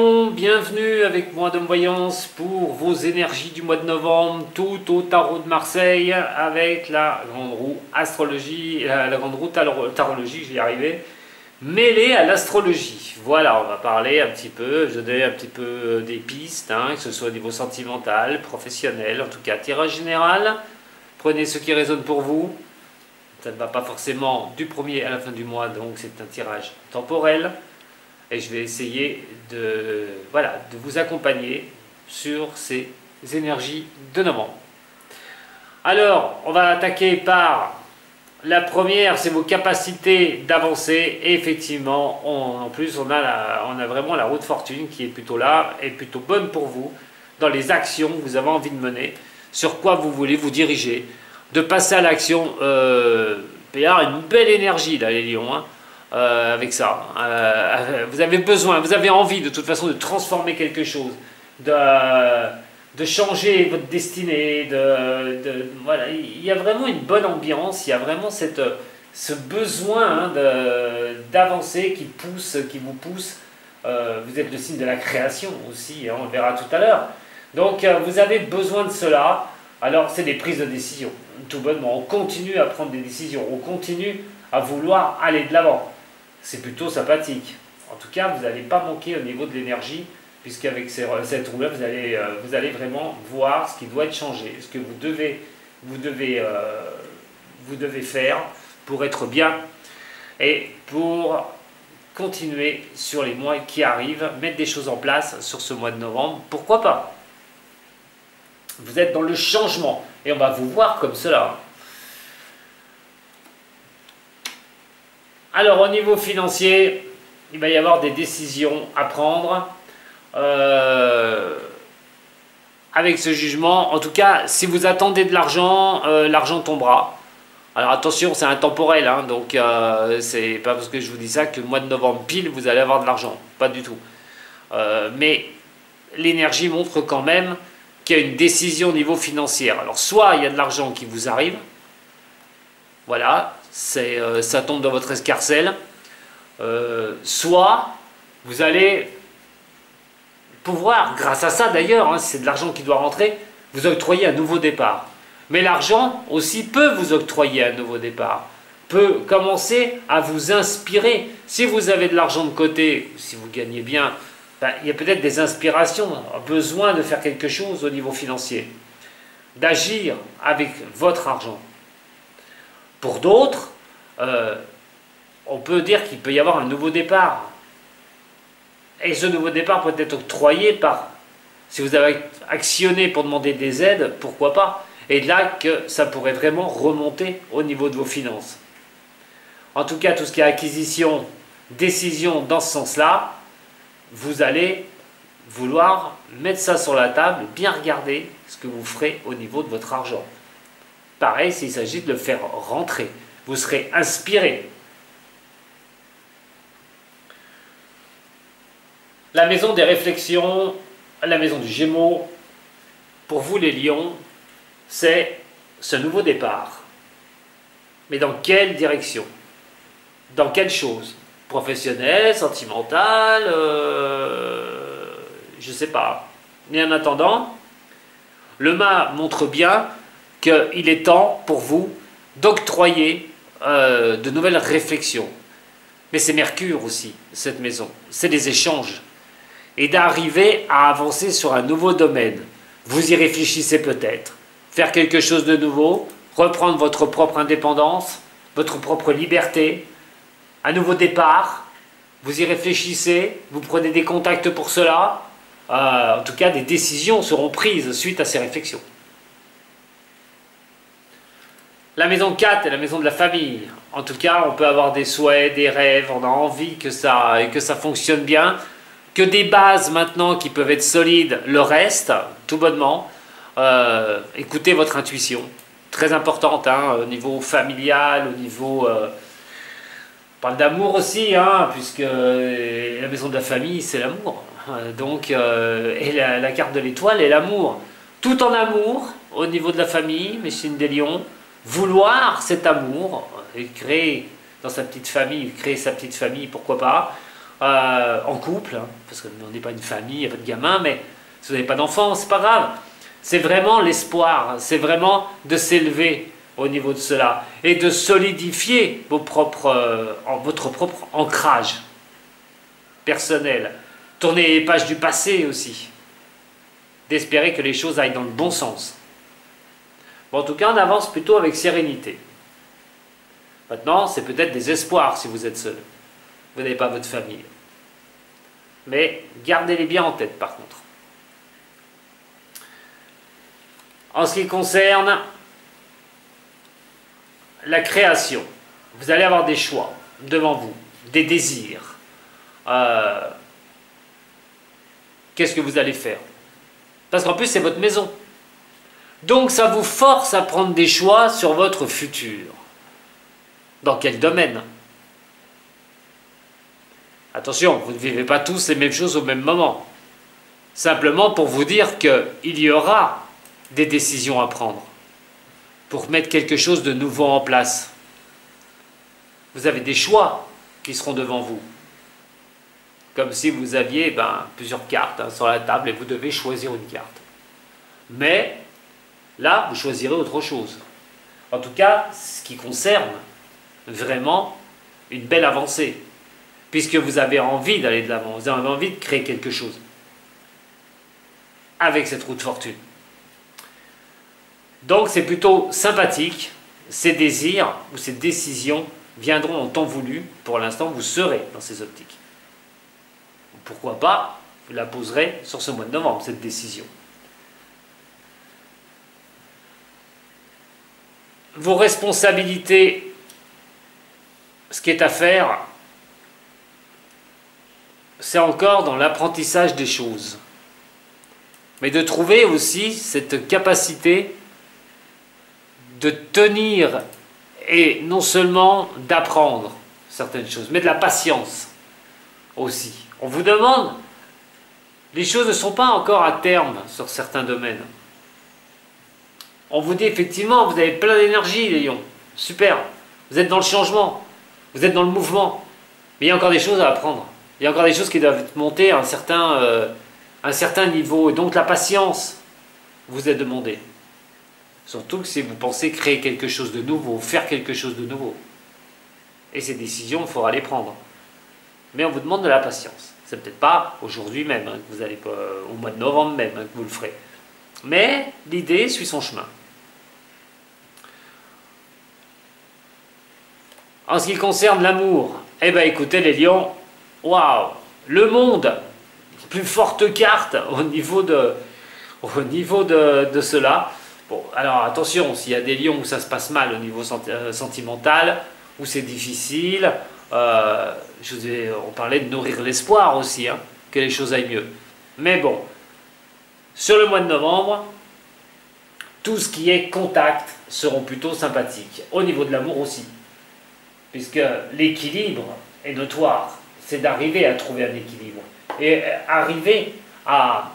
Lions, bienvenue avec moi Dom Voyance pour vos énergies du mois de novembre, tout au tarot de Marseille avec la grande roue astrologie, la grande roue tarologie, j'y arrivé, mêlée à l'astrologie. Voilà, on va parler un petit peu, je donne un petit peu des pistes, que ce soit au niveau sentimental, professionnel, en tout cas tirage général. Prenez ce qui résonne pour vous. Ça ne va pas forcément du 1er à la fin du mois, donc c'est un tirage temporel. Et je vais essayer de vous accompagner sur ces énergies de novembre. Alors, on va attaquer par la première, c'est vos capacités d'avancer. Et effectivement, en plus, on a vraiment la roue de fortune qui est plutôt là et plutôt bonne pour vous dans les actions que vous avez envie de mener, sur quoi vous voulez vous diriger, de passer à l'action. Il y a une belle énergie là, les lions, avec ça. Vous avez besoin, vous avez envie de toute façon de transformer quelque chose, de changer votre destinée, voilà. Il y a vraiment une bonne ambiance, il y a vraiment ce besoin d'avancer qui vous pousse. Vous êtes le signe de la création aussi, on le verra tout à l'heure. Donc vous avez besoin de cela. Alors c'est des prises de décision, tout bonnement. On continue à prendre des décisions, on continue à vouloir aller de l'avant. C'est plutôt sympathique. En tout cas, vous n'allez pas manquer au niveau de l'énergie, puisqu'avec cette roue-là, vous allez vraiment voir ce qui doit être changé, ce que vous devez faire pour être bien et pour continuer sur les mois qui arrivent, mettre des choses en place sur ce mois de novembre. Pourquoi pas? Vous êtes dans le changement et on va vous voir comme cela. Alors au niveau financier, il va y avoir des décisions à prendre avec ce jugement. En tout cas, si vous attendez de l'argent, l'argent tombera. Alors attention, c'est intemporel, donc c'est pas parce que je vous dis ça que le mois de novembre pile, vous allez avoir de l'argent. Pas du tout. Mais l'énergie montre quand même qu'il y a une décision au niveau financier. Alors soit il y a de l'argent qui vous arrive, voilà, ça tombe dans votre escarcelle, soit vous allez pouvoir, grâce à ça d'ailleurs, si c'est de l'argent qui doit rentrer, vous octroyer un nouveau départ. Mais l'argent aussi peut vous octroyer un nouveau départ, peut commencer à vous inspirer. Si vous avez de l'argent de côté, si vous gagnez bien, il y a peut-être des inspirations, besoin de faire quelque chose au niveau financier, d'agir avec votre argent. Pour d'autres, on peut dire qu'il peut y avoir un nouveau départ. Et ce nouveau départ peut être octroyé par, si vous avez actionné pour demander des aides, pourquoi pas. Et là que ça pourrait vraiment remonter au niveau de vos finances. En tout cas, tout ce qui est acquisition, décision dans ce sens-là, vous allez vouloir mettre ça sur la table, bien regarder ce que vous ferez au niveau de votre argent. Pareil, s'il s'agit de le faire rentrer, vous serez inspiré. La maison des réflexions, la maison du Gémeaux, pour vous les lions, c'est ce nouveau départ. Mais dans quelle direction? Dans quelle chose? Professionnelle, sentimentale, je ne sais pas. Mais en attendant, le mât montre bien qu'il est temps pour vous d'octroyer de nouvelles réflexions. Mais c'est Mercure aussi, cette maison. C'est des échanges. Et d'arriver à avancer sur un nouveau domaine. Vous y réfléchissez peut-être. Faire quelque chose de nouveau, reprendre votre propre indépendance, votre propre liberté, un nouveau départ. Vous y réfléchissez, vous prenez des contacts pour cela. En tout cas, des décisions seront prises suite à ces réflexions. La maison 4 est la maison de la famille. En tout cas, on peut avoir des souhaits, des rêves, on a envie que ça fonctionne bien, que des bases maintenant qui peuvent être solides le restent, tout bonnement. Écoutez votre intuition, très importante au niveau familial, au niveau... on parle d'amour aussi, puisque la maison de la famille, c'est l'amour. Donc, et la carte de l'étoile est l'amour. Tout en amour, au niveau de la famille, mes signes des lions, vouloir cet amour, et créer dans sa petite famille, créer sa petite famille, pourquoi pas, en couple, hein, parce qu'on n'est pas une famille, votre gamin, mais si vous n'avez pas d'enfant, c'est pas grave. C'est vraiment l'espoir, c'est vraiment de s'élever au niveau de cela et de solidifier votre propre ancrage personnel. Tourner les pages du passé aussi. D'espérer que les choses aillent dans le bon sens. Bon, en tout cas, on avance plutôt avec sérénité. Maintenant, c'est peut-être des espoirs si vous êtes seul. Vous n'avez pas votre famille. Mais gardez-les bien en tête par contre. En ce qui concerne la création, vous allez avoir des choix devant vous, des désirs. Qu'est-ce que vous allez faire? Parce qu'en plus, c'est votre maison. Donc, ça vous force à prendre des choix sur votre futur. Dans quel domaine? Attention, vous ne vivez pas tous les mêmes choses au même moment. Simplement pour vous dire qu'il y aura des décisions à prendre pour mettre quelque chose de nouveau en place. Vous avez des choix qui seront devant vous. Comme si vous aviez plusieurs cartes sur la table et vous devez choisir une carte. Mais là, vous choisirez autre chose. En tout cas, ce qui concerne vraiment une belle avancée. Puisque vous avez envie d'aller de l'avant, vous avez envie de créer quelque chose. Avec cette roue de fortune. Donc c'est plutôt sympathique. Ces désirs ou ces décisions viendront en temps voulu. Pour l'instant, vous serez dans ces optiques. Pourquoi pas, vous la poserez sur ce mois de novembre, cette décision. Vos responsabilités, ce qui est à faire, c'est encore dans l'apprentissage des choses. Mais de trouver aussi cette capacité de tenir et non seulement d'apprendre certaines choses, mais de la patience aussi. On vous demande, les choses ne sont pas encore à terme sur certains domaines. On vous dit effectivement, vous avez plein d'énergie les lions, super, vous êtes dans le changement, vous êtes dans le mouvement, mais il y a encore des choses à apprendre. Il y a encore des choses qui doivent monter à un certain niveau, et donc la patience vous est demandée. Surtout que si vous pensez créer quelque chose de nouveau, faire quelque chose de nouveau. Et ces décisions, il faudra les prendre. Mais on vous demande de la patience. C'est peut-être pas aujourd'hui même, que vous allez pas, au mois de novembre même, que vous le ferez. Mais l'idée suit son chemin. En ce qui concerne l'amour, eh bien écoutez les lions, waouh, le monde, plus forte carte au niveau de cela. Bon, alors attention, s'il y a des lions où ça se passe mal au niveau sentimental, où c'est difficile, on parlait de nourrir l'espoir aussi, hein, que les choses aillent mieux. Mais bon, sur le mois de novembre, tout ce qui est contact seront plutôt sympathiques, au niveau de l'amour aussi. Puisque l'équilibre est notoire, c'est d'arriver à trouver un équilibre. Et arriver à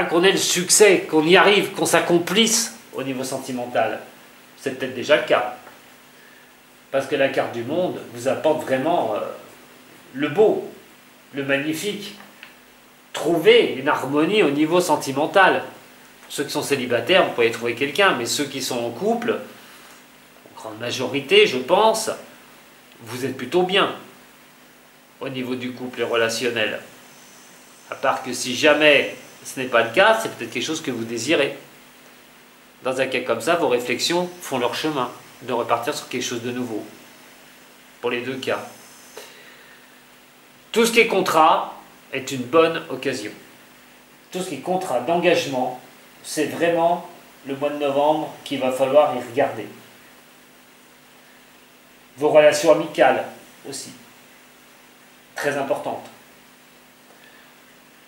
qu'on ait le succès, qu'on y arrive, qu'on s'accomplisse au niveau sentimental. C'est peut-être déjà le cas. Parce que la carte du monde vous apporte vraiment le beau, le magnifique. Trouver une harmonie au niveau sentimental. Pour ceux qui sont célibataires, vous pouvez trouver quelqu'un, mais ceux qui sont en couple, en grande majorité, je pense, vous êtes plutôt bien au niveau du couple et relationnel. À part que si jamais ce n'est pas le cas, c'est peut-être quelque chose que vous désirez. Dans un cas comme ça, vos réflexions font leur chemin, de repartir sur quelque chose de nouveau. Pour les deux cas. Tout ce qui est contrat est une bonne occasion. Tout ce qui est contrat d'engagement, c'est vraiment le mois de novembre qu'il va falloir y regarder. Vos relations amicales aussi, très importantes.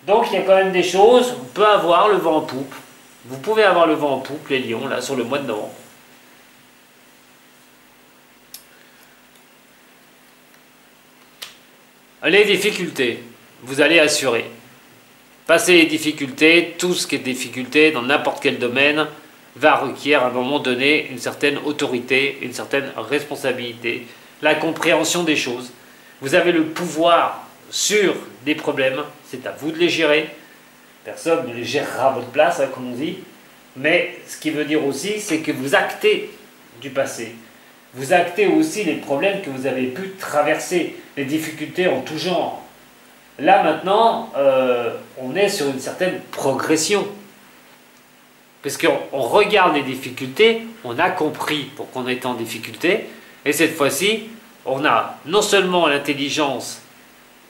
Donc il y a quand même des choses, on peut avoir le vent en poupe. Vous pouvez avoir le vent en poupe, les lions, là, sur le mois de novembre. Les difficultés, vous allez assurer. Passer les difficultés, tout ce qui est difficulté dans n'importe quel domaine, va requérir à un moment donné une certaine autorité, une certaine responsabilité, la compréhension des choses. Vous avez le pouvoir sur des problèmes, c'est à vous de les gérer. Personne ne les gérera à votre place, hein, comme on dit. Mais ce qui veut dire aussi, c'est que vous actez du passé. Vous actez aussi les problèmes que vous avez pu traverser, les difficultés en tout genre. Là maintenant, on est sur une certaine progression. Parce qu'on regarde les difficultés, on a compris pourquoi on est en difficulté, et cette fois-ci, on a non seulement l'intelligence,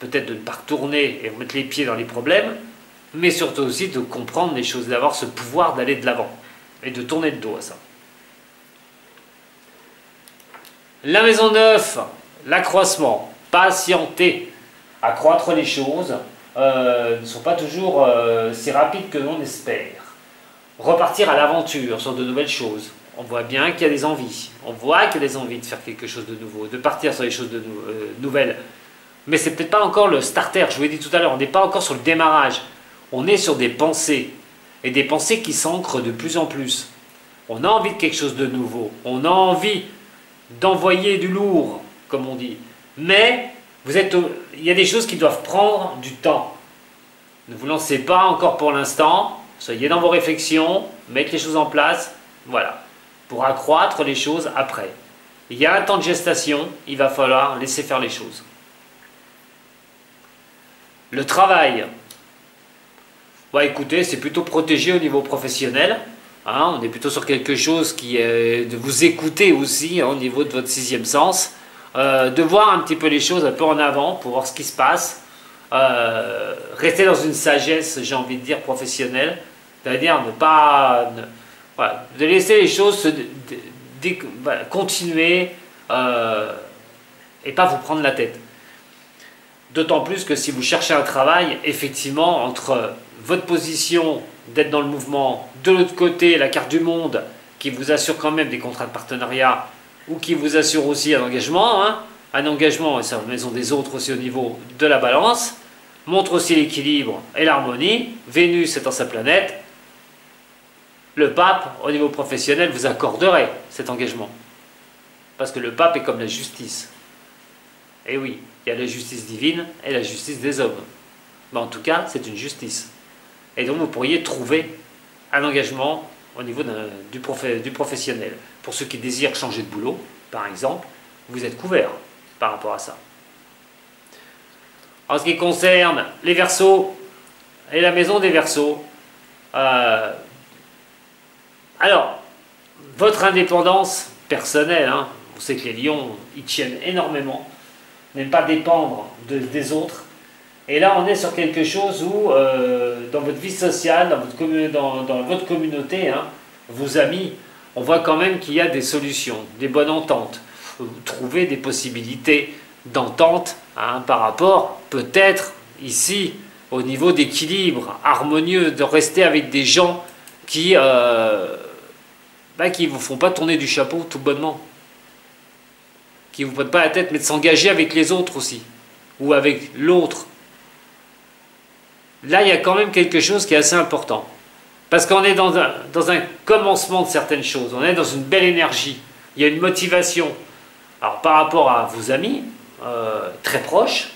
peut-être de ne pas retourner et mettre les pieds dans les problèmes, mais surtout aussi de comprendre les choses, d'avoir ce pouvoir d'aller de l'avant, et de tourner le dos à ça. La maison 9, l'accroissement, patienter, accroître les choses, ne sont pas toujours si rapides que l'on espère. Repartir à l'aventure sur de nouvelles choses. On voit bien qu'il y a des envies. On voit qu'il y a des envies de faire quelque chose de nouveau, de partir sur des choses nouvelles. Mais c'est peut-être pas encore le starter, je vous l'ai dit tout à l'heure, on n'est pas encore sur le démarrage. On est sur des pensées. Et des pensées qui s'ancrent de plus en plus. On a envie de quelque chose de nouveau. On a envie d'envoyer du lourd, comme on dit. Mais il y a des choses qui doivent prendre du temps. Ne vous lancez pas encore pour l'instant. Soyez dans vos réflexions, mettez les choses en place, voilà, pour accroître les choses après. Il y a un temps de gestation, il va falloir laisser faire les choses. Le travail, écoutez, c'est plutôt protégé au niveau professionnel. Hein, on est plutôt sur quelque chose qui est de vous écouter aussi, hein, au niveau de votre sixième sens, de voir un petit peu les choses un peu en avant pour voir ce qui se passe. Rester dans une sagesse, j'ai envie de dire, professionnelle, c'est-à-dire de laisser les choses continuer et pas vous prendre la tête. D'autant plus que si vous cherchez un travail, effectivement, entre votre position d'être dans le mouvement, de l'autre côté, la carte du monde, qui vous assure quand même des contrats de partenariat, ou qui vous assure aussi un engagement, et c'est la maison des autres aussi au niveau de la balance, montre aussi l'équilibre et l'harmonie. Vénus étant sa planète, le pape, au niveau professionnel, vous accorderait cet engagement. Parce que le pape est comme la justice. Et oui, il y a la justice divine et la justice des hommes. Mais en tout cas, c'est une justice. Et donc vous pourriez trouver un engagement au niveau du professionnel. Pour ceux qui désirent changer de boulot, par exemple, vous êtes couverts par rapport à ça. En ce qui concerne les Verseaux et la maison des Verseaux, alors, votre indépendance personnelle, vous savez que les lions, ils tiennent énormément, n'aiment pas dépendre des autres. Et là, on est sur quelque chose où, dans votre vie sociale, dans votre communauté, vos amis, on voit quand même qu'il y a des solutions, des bonnes ententes. Vous trouvez des possibilités d'entente par rapport, peut-être, ici, au niveau d'équilibre harmonieux, de rester avec des gens qui vous font pas tourner du chapeau tout bonnement, qui vous prennent pas la tête, mais de s'engager avec les autres aussi, ou avec l'autre. Là, il y a quand même quelque chose qui est assez important, parce qu'on est dans un commencement de certaines choses, on est dans une belle énergie, il y a une motivation. Alors par rapport à vos amis, très proches,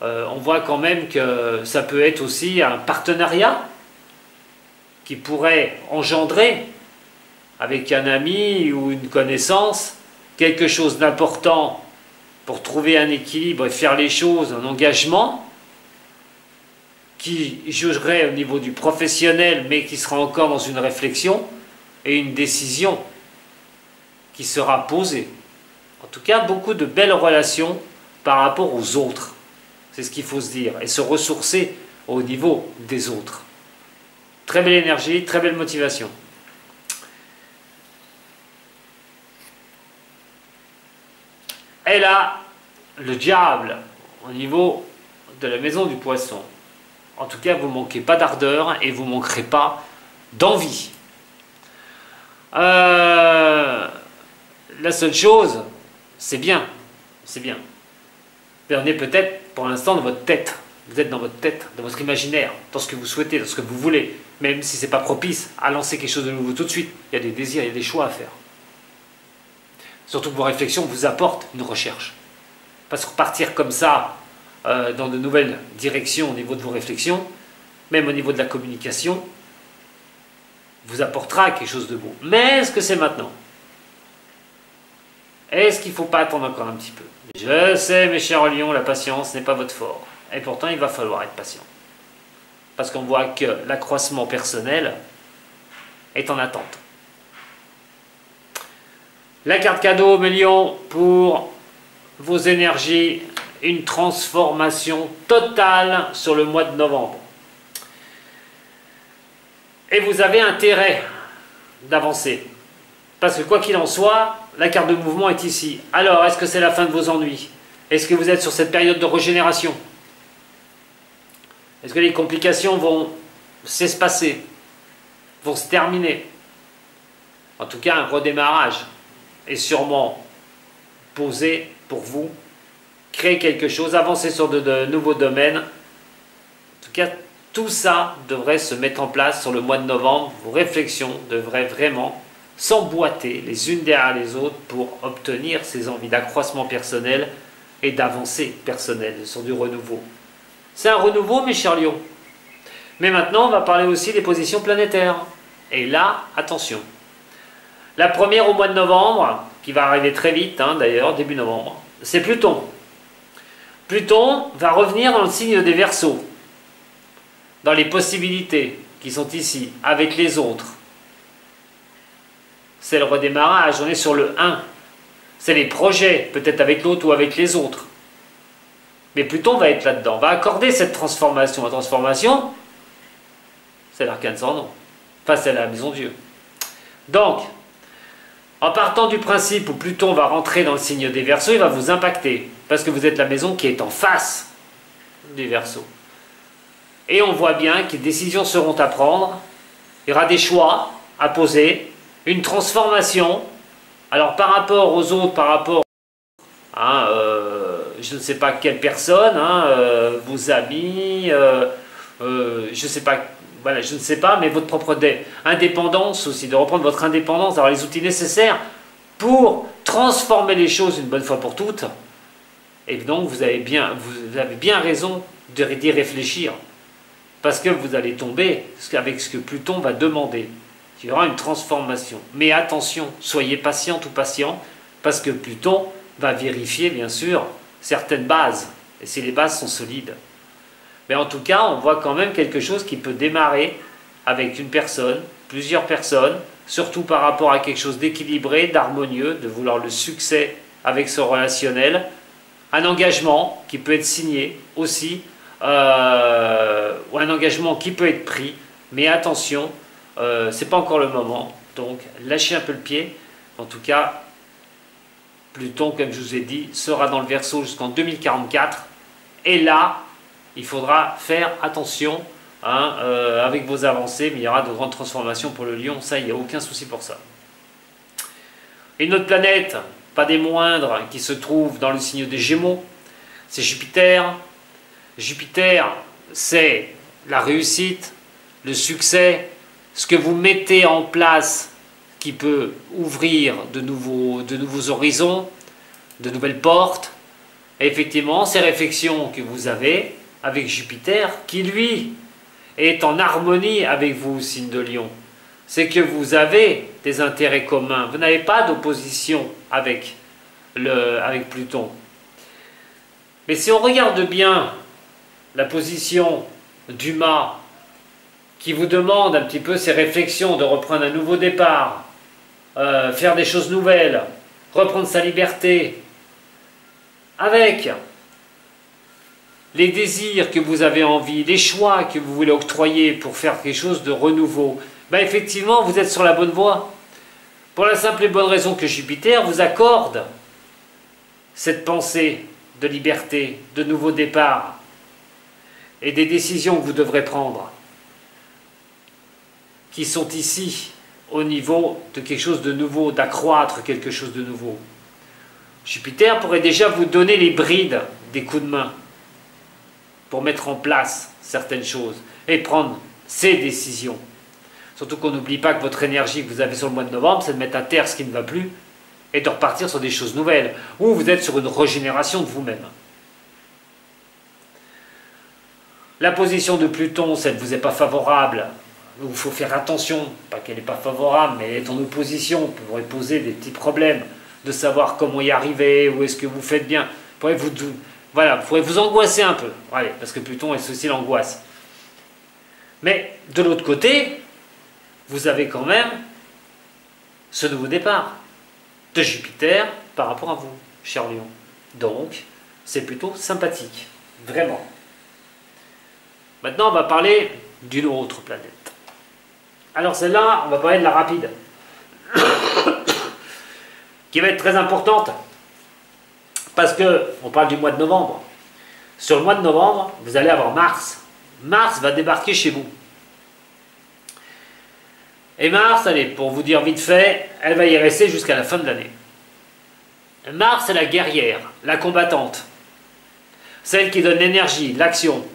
on voit quand même que ça peut être aussi un partenariat qui pourrait engendrer avec un ami ou une connaissance quelque chose d'important pour trouver un équilibre et faire les choses, un engagement qui jugerait au niveau du professionnel mais qui sera encore dans une réflexion et une décision qui sera posée. En tout cas, beaucoup de belles relations par rapport aux autres. C'est ce qu'il faut se dire. Et se ressourcer au niveau des autres. Très belle énergie, très belle motivation. Et là, le diable, au niveau de la maison du poisson. En tout cas, vous ne manquez pas d'ardeur et vous ne manquerez pas d'envie. La seule chose, c'est bien. C'est bien. Mais on est peut-être, pour l'instant, dans votre tête. Vous êtes dans votre tête, dans votre imaginaire, dans ce que vous souhaitez, dans ce que vous voulez. Même si ce n'est pas propice à lancer quelque chose de nouveau tout de suite. Il y a des désirs, il y a des choix à faire. Surtout que vos réflexions vous apportent une recherche. Parce que partir comme ça, dans de nouvelles directions au niveau de vos réflexions, même au niveau de la communication, vous apportera quelque chose de beau. Mais est-ce que c'est maintenant? Est-ce qu'il ne faut pas attendre encore un petit peu? Je sais, mes chers lions, la patience n'est pas votre fort. Et pourtant, il va falloir être patient. Parce qu'on voit que l'accroissement personnel est en attente. La carte cadeau, mes lions, pour vos énergies, une transformation totale sur le mois de novembre. Et vous avez intérêt d'avancer. Parce que quoi qu'il en soit, la carte de mouvement est ici. Alors, est-ce que c'est la fin de vos ennuis? Est-ce que vous êtes sur cette période de régénération? Est-ce que les complications vont s'espacer, vont se terminer? En tout cas, un redémarrage est sûrement posé pour vous. Créer quelque chose, avancer sur de nouveaux domaines. En tout cas, tout ça devrait se mettre en place sur le mois de novembre. Vos réflexions devraient vraiment s'emboîter les unes derrière les autres pour obtenir ces envies d'accroissement personnel et d'avancée personnelle sur du renouveau. C'est un renouveau, mes chers lions. Mais maintenant, on va parler aussi des positions planétaires. Et là, attention. La première au mois de novembre, qui va arriver très vite, d'ailleurs, début novembre, c'est Pluton. Pluton va revenir dans le signe des Verseaux, dans les possibilités qui sont ici, avec les autres. C'est le redémarrage, on est sur le 1. C'est les projets, peut-être avec l'autre ou avec les autres. Mais Pluton va être là-dedans, va accorder cette transformation. La transformation, c'est l'arcane sans nom. Enfin, c'est la maison Dieu. Donc, en partant du principe où Pluton va rentrer dans le signe des Verseaux, il va vous impacter. Parce que vous êtes la maison qui est en face des Verseaux. Et on voit bien que les décisions seront à prendre. Il y aura des choix à poser. Une transformation. Alors, par rapport aux autres, par rapport je ne sais pas quelle personne, vos amis, je ne sais pas, voilà, je ne sais pas, mais votre propre indépendance aussi, de reprendre votre indépendance, d'avoir les outils nécessaires pour transformer les choses une bonne fois pour toutes. Et donc vous avez bien raison d'y réfléchir, parce que vous allez tomber avec ce que Pluton va demander. Il y aura une transformation. Mais attention, soyez patiente ou patient, parce que Pluton va vérifier, bien sûr, certaines bases, et si les bases sont solides. Mais en tout cas, on voit quand même quelque chose qui peut démarrer avec une personne, plusieurs personnes, surtout par rapport à quelque chose d'équilibré, d'harmonieux, de vouloir le succès avec ce relationnel, un engagement qui peut être signé aussi, ou un engagement qui peut être pris, mais attention, c'est pas encore le moment, donc lâchez un peu le pied. En tout cas, Pluton, comme je vous ai dit, sera dans le Verseau jusqu'en 2044. Et là, il faudra faire attention avec vos avancées, mais il y aura de grandes transformations pour le Lion, ça, il n'y a aucun souci pour ça. Une autre planète, pas des moindres, qui se trouve dans le signe des Gémeaux, c'est Jupiter. Jupiter, c'est la réussite, le succès, ce que vous mettez en place qui peut ouvrir de nouveaux horizons, de nouvelles portes. Et effectivement, ces réflexions que vous avez avec Jupiter, qui lui est en harmonie avec vous, signe de Lion, c'est que vous avez des intérêts communs. Vous n'avez pas d'opposition avec Pluton. Mais si on regarde bien la position du mât, qui vous demande un petit peu ces réflexions de reprendre un nouveau départ, faire des choses nouvelles, reprendre sa liberté, avec les désirs que vous avez envie, les choix que vous voulez octroyer pour faire quelque chose de renouveau, ben effectivement, vous êtes sur la bonne voie. Pour la simple et bonne raison que Jupiter vous accorde cette pensée de liberté, de nouveau départ, et des décisions que vous devrez prendre, qui sont ici, au niveau de quelque chose de nouveau, d'accroître quelque chose de nouveau. Jupiter pourrait déjà vous donner les brides des coups de main pour mettre en place certaines choses et prendre ses décisions. Surtout qu'on n'oublie pas que votre énergie que vous avez sur le mois de novembre, c'est de mettre à terre ce qui ne va plus et de repartir sur des choses nouvelles, ou vous êtes sur une régénération de vous-même. La position de Pluton, ça ne vous est pas favorable, il faut faire attention, pas qu'elle n'est pas favorable, mais elle est en opposition, pourrait poser des petits problèmes, de savoir comment y arriver, où est-ce que vous faites bien, vous pourrez vous angoisser un peu, allez, parce que Pluton est aussi l'angoisse. Mais de l'autre côté, vous avez quand même ce nouveau départ de Jupiter par rapport à vous, cher Lion. Donc, c'est plutôt sympathique, vraiment. Maintenant, on va parler d'une autre planète. Alors celle-là, on va parler de la rapide, qui va être très importante, parce que on parle du mois de novembre. Sur le mois de novembre, vous allez avoir Mars. Mars va débarquer chez vous. Et Mars, allez, pour vous dire vite fait, elle va y rester jusqu'à la fin de l'année. Mars est la guerrière, la combattante, celle qui donne l'énergie, l'action.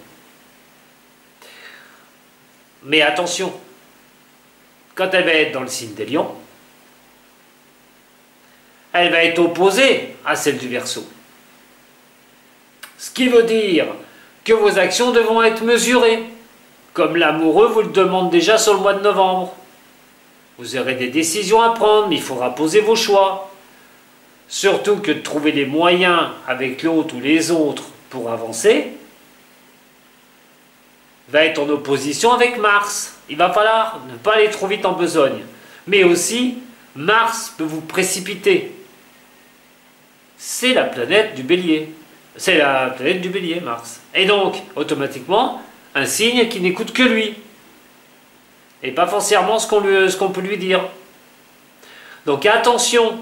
Mais attention, quand elle va être dans le signe des lions, elle va être opposée à celle du Verseau. Ce qui veut dire que vos actions devront être mesurées, comme l'amoureux vous le demande déjà sur le mois de novembre. Vous aurez des décisions à prendre, mais il faudra poser vos choix. Surtout que de trouver les moyens avec l'autre ou les autres pour avancer va être en opposition avec Mars. Il va falloir ne pas aller trop vite en besogne. Mais aussi, Mars peut vous précipiter. C'est la planète du Bélier. C'est la planète du Bélier, Mars. Et donc, automatiquement, un signe qui n'écoute que lui. Et pas forcément ce qu'on peut lui dire. Donc attention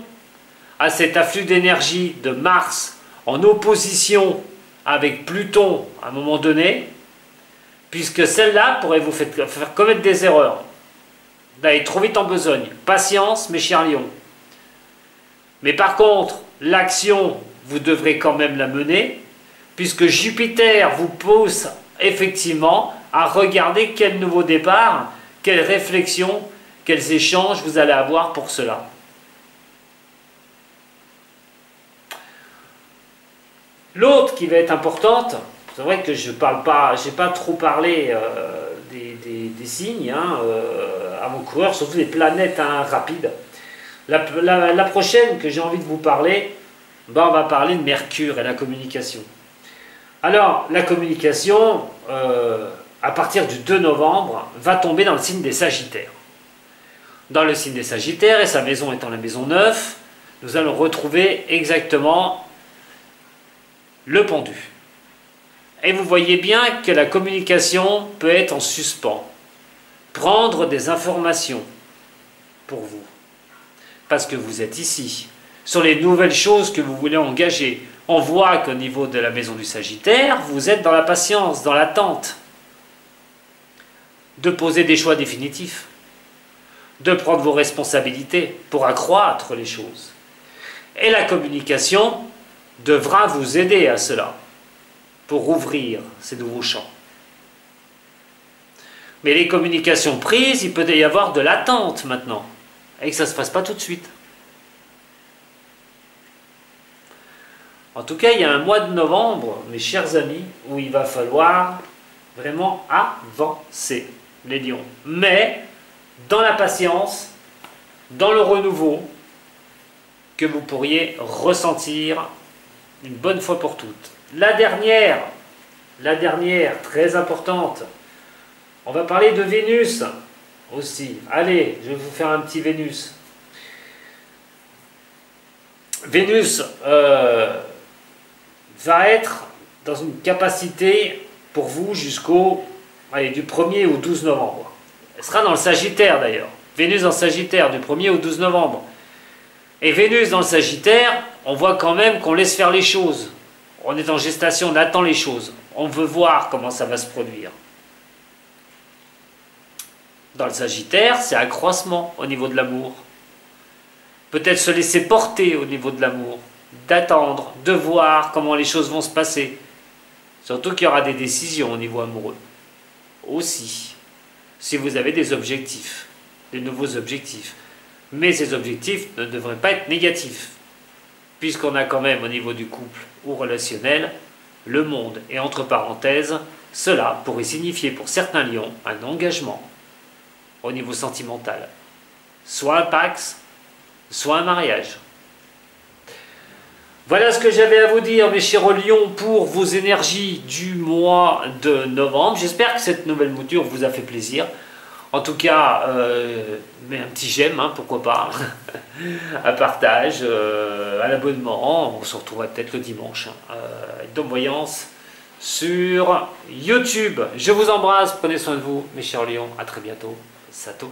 à cet afflux d'énergie de Mars en opposition avec Pluton à un moment donné, puisque celle-là pourrait vous faire commettre des erreurs, d'aller trop vite en besogne. Patience, mes chers lions. Mais par contre, l'action, vous devrez quand même la mener, puisque Jupiter vous pousse effectivement à regarder quel nouveau départ, quelles réflexions, quels échanges vous allez avoir pour cela. L'autre qui va être importante, c'est vrai que je parle pas, j'ai pas trop parlé des signes à mon coureur, surtout des planètes rapides. La prochaine que j'ai envie de vous parler, on va parler de Mercure et la communication. Alors, la communication, à partir du 2 novembre, va tomber dans le signe des Sagittaires. Dans le signe des Sagittaires, et sa maison étant la maison 9, nous allons retrouver exactement le pendu. Et vous voyez bien que la communication peut être en suspens. Prendre des informations pour vous. Parce que vous êtes ici. Sur les nouvelles choses que vous voulez engager. On voit qu'au niveau de la maison du Sagittaire, vous êtes dans la patience, dans l'attente. De poser des choix définitifs. De prendre vos responsabilités pour accroître les choses. Et la communication devra vous aider à cela, pour ouvrir ces nouveaux champs. Mais les communications prises, il peut y avoir de l'attente maintenant, et que ça ne se fasse pas tout de suite. En tout cas, il y a un mois de novembre, mes chers amis, où il va falloir vraiment avancer, les lions. Mais dans la patience, dans le renouveau, que vous pourriez ressentir une bonne fois pour toutes. La dernière, très importante, on va parler de Vénus aussi. Allez, je vais vous faire un petit Vénus. Vénus va être dans une capacité pour vous jusqu'au du 1er au 12 novembre. Elle sera dans le Sagittaire d'ailleurs. Vénus dans le Sagittaire du 1er au 12 novembre. Et Vénus dans le Sagittaire, on voit quand même qu'on laisse faire les choses. On est en gestation, on attend les choses. On veut voir comment ça va se produire. Dans le Sagittaire, c'est accroissement au niveau de l'amour. Peut-être se laisser porter au niveau de l'amour. D'attendre, de voir comment les choses vont se passer. Surtout qu'il y aura des décisions au niveau amoureux. Aussi. Si vous avez des objectifs, des nouveaux objectifs. Mais ces objectifs ne devraient pas être négatifs, puisqu'on a quand même au niveau du couple ou relationnel le monde. Et entre parenthèses, cela pourrait signifier pour certains lions un engagement au niveau sentimental. Soit un pax, soit un mariage. Voilà ce que j'avais à vous dire, mes chers lions, pour vos énergies du mois de novembre. J'espère que cette nouvelle mouture vous a fait plaisir. En tout cas, mais un petit j'aime, hein, pourquoi pas, un partage, un abonnement. On se retrouvera peut-être le dimanche. Dôme Voyance sur YouTube. Je vous embrasse, prenez soin de vous, mes chers lions. À très bientôt. Sato.